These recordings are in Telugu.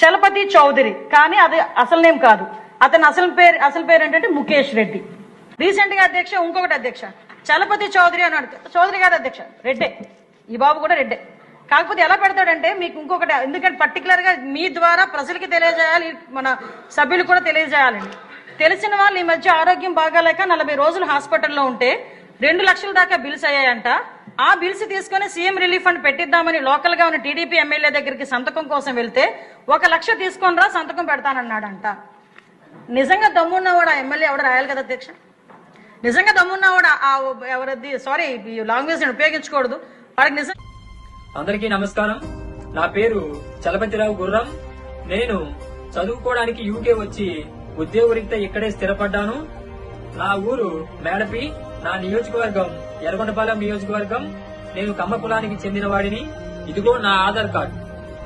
చలపతి చౌదరి, కానీ అది అసలు నేమ్ కాదు. అతని అసలు పేరు ఏంటంటే ముఖేష్ రెడ్డి. రీసెంట్ గా అధ్యక్ష ఇంకొకటి అధ్యక్ష చలపతి చౌదరి అన్నాడు. చౌదరి కాదు అధ్యక్ష, రెడ్డే. ఈ బాబు కూడా రెడ్డే. కాకపోతే ఎలా పెడతాడంటే మీకు ఇంకొకటి, ఎందుకంటే పర్టికులర్ గా మీ ద్వారా ప్రజలకి తెలియజేయాలి, మన సభ్యులు కూడా తెలియజేయాలండి. తెలిసిన వాళ్ళు ఈ మధ్య ఆరోగ్యం బాగాలేక 40 రోజులు హాస్పిటల్లో ఉంటే 2 లక్షల దాకా బిల్స్ అయ్యాయంట. ఆ బిల్స్ తీసుకుని సీఎం రిలీఫ్ ఫండ్ పెట్టిద్దామని లోకల్ గా ఉన్న టీడీపీ ఎమ్మెల్యే దగ్గరికి సంతకం కోసం వెళ్తే 1 లక్ష తీసుకొని రా సంతకం పెడతానన్నాడంట. నిజంగా దమ్మున్నవాడు ఆ ఎమ్మెల్యే ఎవడ రాయాలి కదా అధ్యక్ష. నిజంగా దమ్మున్నవాడు ఎవరది, సారీ లాంగ్వేజ్ ఉపయోగించకూడదు వాడికి. నిజం. అందరికీ నమస్కారం. నా పేరు చలపతిరావు గుర్రం. నేను చదువుకోవడానికి యూకే వచ్చి ఉద్యోగరీత్యా ఇక్కడే స్థిరపడ్డాను. నా ఊరు మేడపి, నా నియోజకవర్గం ఎర్రగొండపాలెం నియోజకవర్గం. నేను కమ్మ కులానికి చెందిన వాడిని. ఇదిగో నా ఆధార్ కార్డు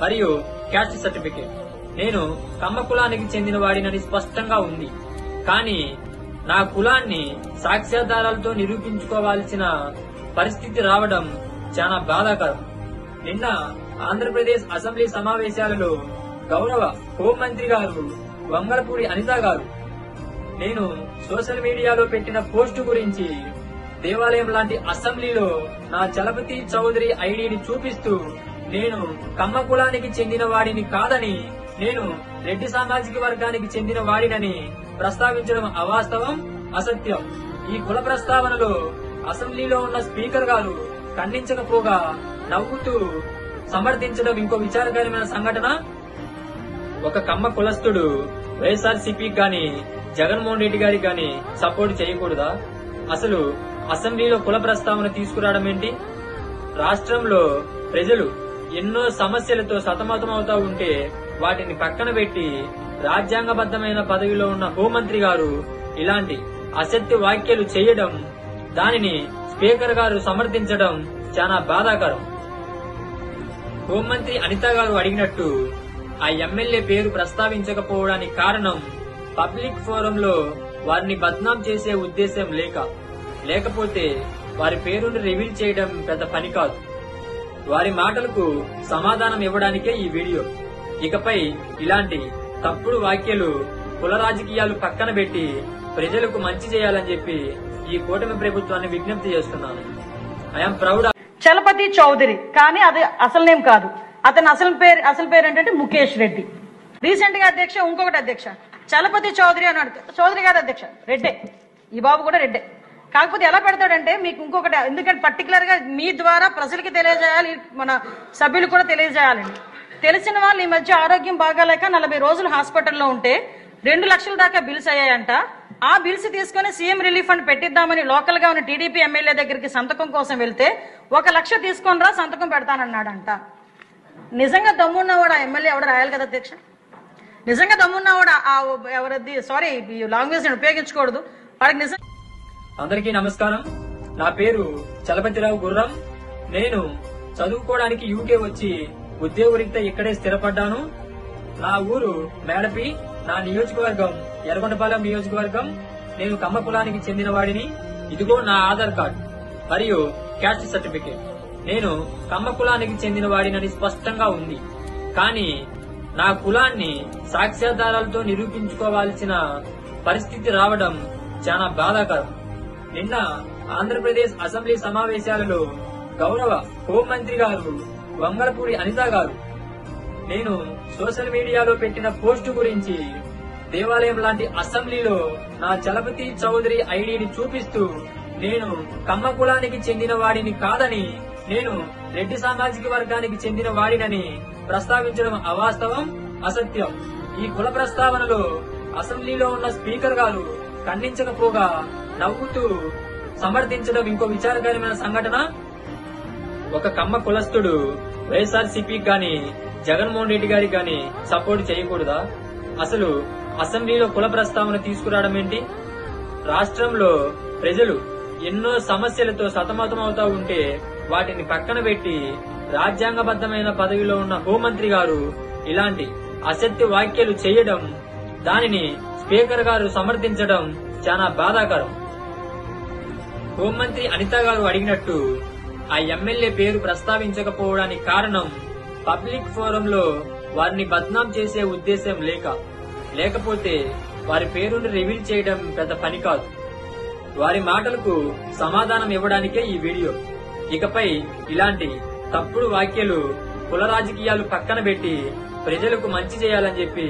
మరియు క్యాస్ట్ సర్టిఫికేట్. నేను కమ్మ కులానికి చెందిన వాడినని స్పష్టంగా ఉంది. కానీ నా కులాన్ని సాక్ష్యాధారాలతో నిరూపించుకోవాల్సిన పరిస్థితి రావడం చాలా బాధాకరం. నిన్న ఆంధ్రప్రదేశ్ అసెంబ్లీ సమావేశాలలో గౌరవ హోంమంత్రి గారు వంగలపూడి అనిత గారు నేను సోషల్ మీడియాలో పెట్టిన పోస్టు గురించి దేవాలయం లాంటి అసెంబ్లీలో నా చలపతి చౌదరి ఐడిని చూపిస్తూ నేను కమ్మ కులానికి చెందిన వాడిని కాదని, నేను రెడ్డి సామాజిక వర్గానికి చెందిన వాడినని ప్రస్తావించడం అవాస్తవం, అసత్యం. ఈ కుల ప్రస్తావనలో అసెంబ్లీలో ఉన్న స్పీకర్ గారు ఖండించకపోగా నవ్వుతూ సమర్థించడం ఇంకో విచారకరమైన సంఘటన. ఒక కమ్మ కులస్తుడు వైఎస్ఆర్సీపీకి గాని జగన్మోహన్ రెడ్డి గారికి గాని సపోర్ట్ చేయకూడదా? అసలు అసెంబ్లీలో కుల ప్రస్తావన తీసుకురావడం ఏంటి? రాష్ట్రంలో ప్రజలు ఎన్నో సమస్యలతో సతమతమవుతా ఉంటే వాటిని పక్కన పెట్టి రాజ్యాంగబద్ధమైన పదవిలో ఉన్న హోంమంత్రి గారు ఇలాంటి అసత్య వ్యాఖ్యలు చేయడం, దానిని స్పీకర్ గారు సమర్థించడం చాలా బాధాకరం. హోంమంత్రి అనిత గారు అడిగినట్టు ఆ ఎమ్మెల్యే పేరు ప్రస్తావించకపోవడానికి కారణం పబ్లిక్ ఫోరంలో వారిని బద్నాం చేసే ఉద్దేశం లేకపోతే వారి పేరును రివీల్ చేయడం పెద్ద పని కాదు. వారి మాటలకు సమాధానం ఇవ్వడానికే ఈ వీడియో. ఇకపై ఇలాంటి తప్పుడు వ్యాఖ్యలు, కుల రాజకీయాలు పక్కన పెట్టి ప్రజలకు మంచి చేయాలని చెప్పి ఈ కూటమి ప్రభుత్వాన్ని విజ్ఞప్తి చేస్తున్నాను. I'm proud. చలపతి చౌదరి, కానీ అది అసలు నేమ్ కాదు. అతని అసలు పేరు ఏంటంటే ముఖేష్ రెడ్డి. రీసెంట్ గా అధ్యక్ష ఇంకొకటి అధ్యక్ష చలపతి చౌదరి అన్నాడు. చౌదరి కాదు అధ్యక్ష, రెడ్డే. ఈ బాబు కూడా రెడ్డే. కాకపోతే ఎలా పెడతాడంటే మీకు ఇంకొకటి, ఎందుకంటే పర్టికులర్ గా మీ ద్వారా ప్రజలకి తెలియజేయాలి, మన సభ్యులు కూడా తెలియజేయాలండి. తెలిసిన వాళ్ళు ఈ మధ్య ఆరోగ్యం బాగాలేక 40 రోజులు హాస్పిటల్లో ఉంటే 2 లక్షల దాకా బిల్స్ అయ్యాయంట. ఆ బిల్స్ తీసుకుని సీఎం రిలీఫ్ ఫండ్ పెట్టిద్దామని లోకల్ గా ఉన్న టీడీపీ ఎమ్మెల్యే దగ్గరికి సంతకం కోసం వెళ్తే 1 లక్ష తీసుకొని రా సంతకం పెడతానన్నాడంట. నిజంగా దమ్మున్నవాడు ఆ ఎమ్మెల్యే ఎవడ రాయాలి కదా అధ్యక్ష. నిజంగా దమ్మున్నవాడు ఎవరది, సారీ లాంగ్వేజ్ ఉపయోగించకూడదు వాడికి. నిజం. అందరికీ నమస్కారం. నా పేరు చలపతిరావు గుర్రం. నేను చదువుకోవడానికి యూకే వచ్చి ఉద్యోగరీత్యా ఇక్కడే స్థిరపడ్డాను. నా ఊరు మేడపి, నా నియోజకవర్గం ఎర్రగొండపాలెం నియోజకవర్గం. నేను కమ్మ కులానికి చెందిన వాడిని. ఇదిగో నా ఆధార్ కార్డు మరియు క్యాస్ట్ సర్టిఫికేట్. నేను కమ్మ కులానికి చెందిన వాడినని స్పష్టంగా ఉంది. కానీ నా కులాన్ని సాక్ష్యాధారాలతో నిరూపించుకోవాల్సిన పరిస్థితి రావడం చాలా బాధాకరం. నిన్న ఆంధ్రప్రదేశ్ అసెంబ్లీ సమావేశాలలో గౌరవ హోంమంత్రి గారు వంగలపూడి అనిత గారు నేను సోషల్ మీడియాలో పెట్టిన పోస్టు గురించి దేవాలయం లాంటి అసెంబ్లీలో నా చలపతి చౌదరి ఐడిని చూపిస్తూ నేను కమ్మ కులానికి చెందిన వాడిని కాదని, నేను రెడ్డి సామాజిక వర్గానికి చెందిన వాడినని ప్రస్తావించడం అవాస్తవం, అసత్యం. ఈ కుల ప్రస్తావనలో అసెంబ్లీలో ఉన్న స్పీకర్ గారు ఖండించకపోగా నవ్వుతూ సమర్థించడం ఇంకో విచారకరమైన సంఘటన. ఒక కమ్మ కులస్తుడు వైఎస్ఆర్సీపీకి గాని జగన్మోహన్ రెడ్డి గారికి గాని సపోర్ట్ చేయకూడదా? అసలు అసెంబ్లీలో కుల ప్రస్తావన తీసుకురావడం ఏంటి? రాష్ట్రంలో ప్రజలు ఎన్నో సమస్యలతో సతమతమవుతా ఉంటే వాటిని పక్కన పెట్టి రాజ్యాంగబద్ధమైన పదవిలో ఉన్న హోంమంత్రి గారు ఇలాంటి అసత్య వ్యాఖ్యలు చేయడం, దానిని స్పీకర్ గారు సమర్థించడం చాలా బాధాకరం. హోంమంత్రి అనిత గారు అడిగినట్టు ఆ ఎమ్మెల్యే పేరు ప్రస్తావించకపోవడానికి కారణం పబ్లిక్ ఫోరంలో వారిని బద్నాం చేసే ఉద్దేశం లేకపోతే వారి పేరును రివీల్ చేయడం పెద్ద పని కాదు. వారి మాటలకు సమాధానం ఇవ్వడానికే ఈ వీడియో. ఇకపై ఇలాంటి తప్పుడు వ్యాఖ్యలు, కుల రాజకీయాలు పక్కన పెట్టి ప్రజలకు మంచి చేయాలని చెప్పి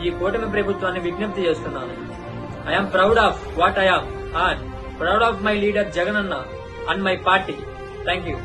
ఈ కూటమి ప్రభుత్వాన్ని విజ్ఞప్తి చేస్తున్నాను. I'm proud of what I'm and proud of my leader Jagananna and my party. Thank you.